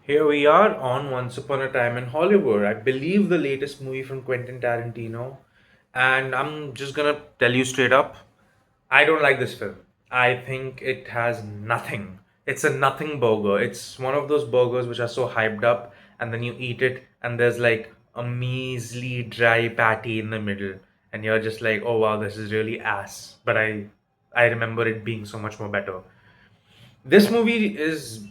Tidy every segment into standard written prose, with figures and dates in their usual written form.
Here we are on Once Upon a Time in Hollywood. I believe the latest movie from Quentin Tarantino. And I'm just gonna tell you straight up, I don't like this film. I think it has nothing. It's a nothing burger. It's one of those burgers which are so hyped up, and then you eat it, and there's like a measly dry patty in the middle, and you're just like, oh wow, this is really ass. But I remember it being so much more better. This movie is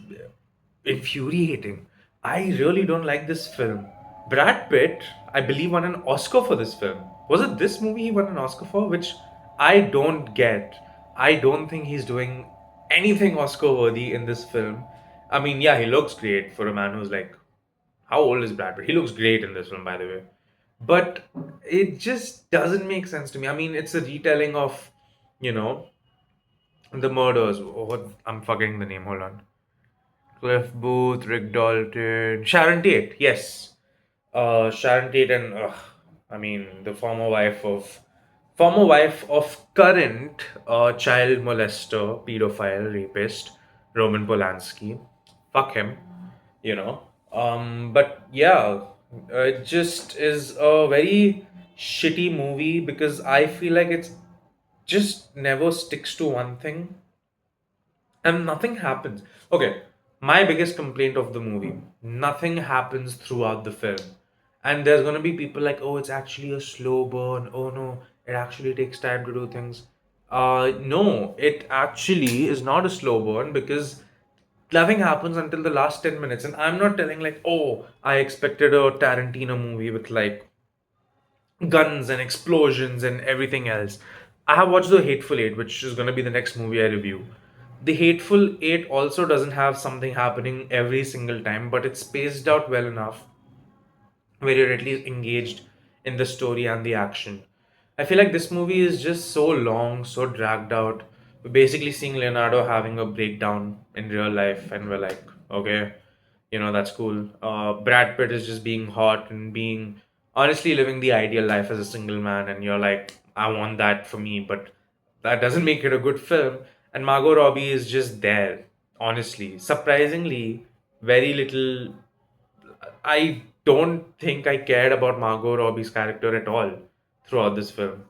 infuriating. I really don't like this film. Brad Pitt, I believe, won an Oscar for this film. Was it this movie he won an Oscar for? Which I don't get. I don't think he's doing anything Oscar worthy in this film. I mean, yeah, he looks great for a man who's like, how old is Brad Pitt? He looks great in this film, by the way. But it just doesn't make sense to me. I mean, it's a retelling of, you know, the murders. What I'm forgetting the name. Hold on. Cliff Booth, Rick Dalton, Sharon Tate. Yes, Sharon Tate and I mean the former wife of current child molester, pedophile, rapist, Roman Polanski. Fuck him, you know. But yeah, it just is a very shitty movie because I feel like it's just never sticks to one thing and nothing happens. Okay, my biggest complaint of the movie, nothing happens throughout the film. And there's gonna be people like, oh, it's actually a slow burn. Oh no, it actually takes time to do things. No, it actually is not a slow burn because nothing happens until the last 10 minutes. And I'm not telling like, oh, I expected a Tarantino movie with like guns and explosions and everything else. I have watched The Hateful Eight, which is going to be the next movie I review. The Hateful Eight also doesn't have something happening every single time, but it's spaced out well enough where you're at least engaged in the story and the action. I feel like this movie is just so long, so dragged out. We're basically seeing Leonardo having a breakdown in real life, and we're like, okay, that's cool. Brad Pitt is just being hot and being honestly living the ideal life as a single man, and you're like, I want that for me, but that doesn't make it a good film. And Margot Robbie is just there, honestly. Surprisingly, very little. I don't think I cared about Margot Robbie's character at all throughout this film.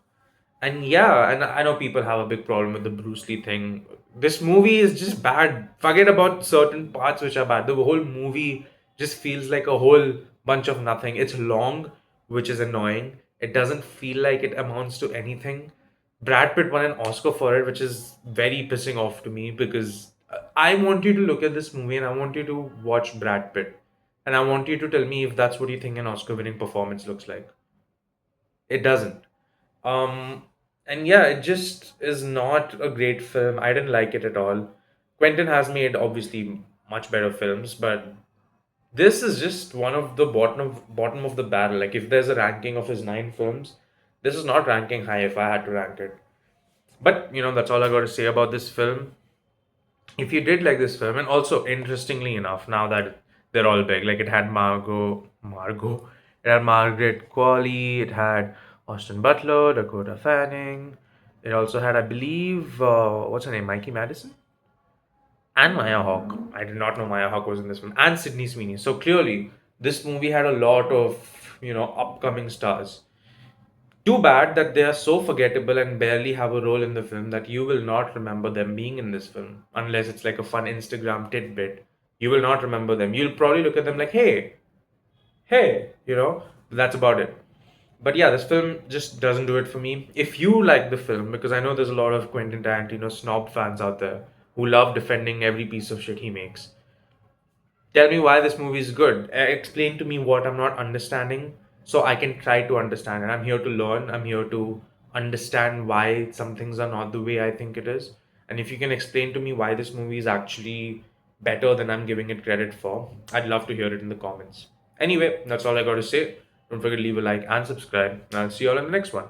And yeah, and I know people have a big problem with the Bruce Lee thing. This movie is just bad. Forget about certain parts which are bad. The whole movie just feels like a whole bunch of nothing. It's long, which is annoying. It doesn't feel like it amounts to anything. Brad Pitt won an Oscar for it, which is very pissing off to me because I want you to look at this movie and I want you to watch Brad Pitt. And I want you to tell me if that's what you think an Oscar winning performance looks like. It doesn't. Um, and yeah, it just is not a great film. I didn't like it at all. Quentin has made obviously much better films, but this is just one of the bottom of the barrel. Like if there's a ranking of his 9 films, this is not ranking high if I had to rank it. But that's all I got to say about this film. If you did like this film, and also interestingly enough, now that they're all big, like it had Margot, it had Margaret Qualley, it had Austin Butler, Dakota Fanning, it also had, I believe, what's her name, Mikey Madison, and Maya Hawke. I did not know Maya Hawke was in this film, and Sydney Sweeney. So clearly, this movie had a lot of upcoming stars. Too bad that they are so forgettable and barely have a role in the film that you will not remember them being in this film unless it's like a fun Instagram tidbit. You will not remember them. You'll probably look at them like, hey, that's about it. But yeah, this film just doesn't do it for me. If you like the film, because I know there's a lot of Quentin Tarantino snob fans out there who love defending every piece of shit he makes, tell me why this movie is good. Explain to me what I'm not understanding so I can try to understand. And I'm here to learn. I'm here to understand why some things are not the way I think it is. And if you can explain to me why this movie is actually better than I'm giving it credit for, I'd love to hear it in the comments. Anyway, that's all I got to say. Don't forget to leave a like and subscribe. And I'll see you all in the next one.